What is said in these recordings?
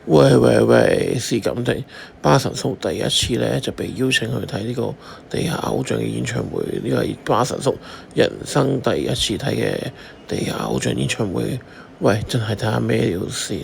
喂喂喂，是咁的，巴神叔第一次呢就被邀請去睇呢個地下偶像嘅演唱會，呢個係巴神叔人生第一次睇嘅地下偶像演唱會。喂，真係睇下咩料先。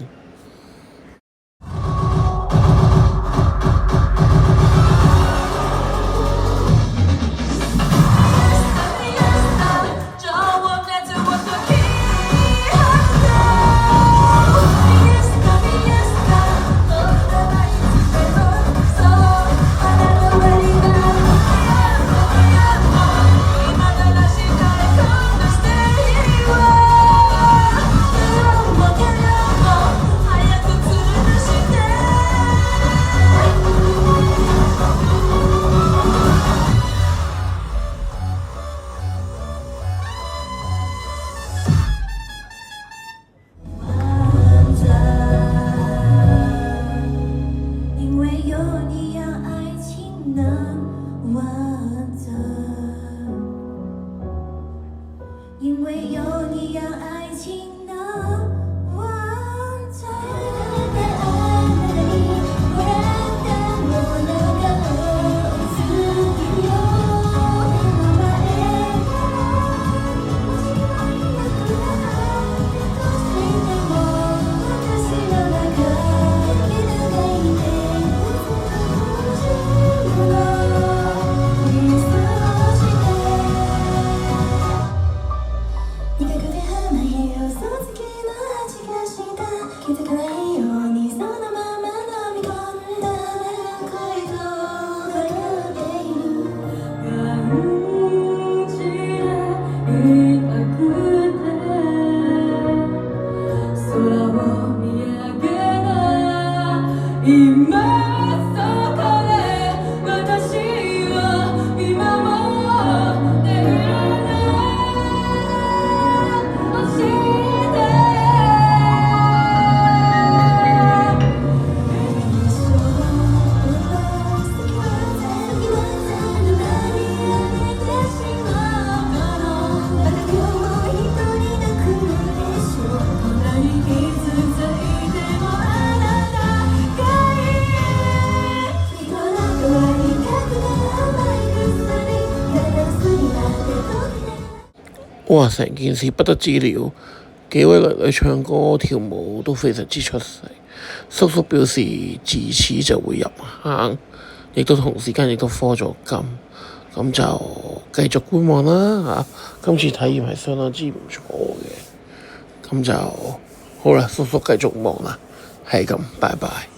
因为有你，让爱情能完整。不然的我那个自由。気づかないようにそのまま飲み込んだ恋と笑っている感じでいたくて空を見上げた今そこで私は今もできる哇！成件事不得之了，幾位女女唱歌跳舞都非常之出色。叔叔表示自此就會入坑，亦都同時間亦都課咗金，咁就繼續觀望啦嚇。今次體驗係相當之唔錯嘅，咁就好啦，叔叔繼續忙啦，係咁，拜拜。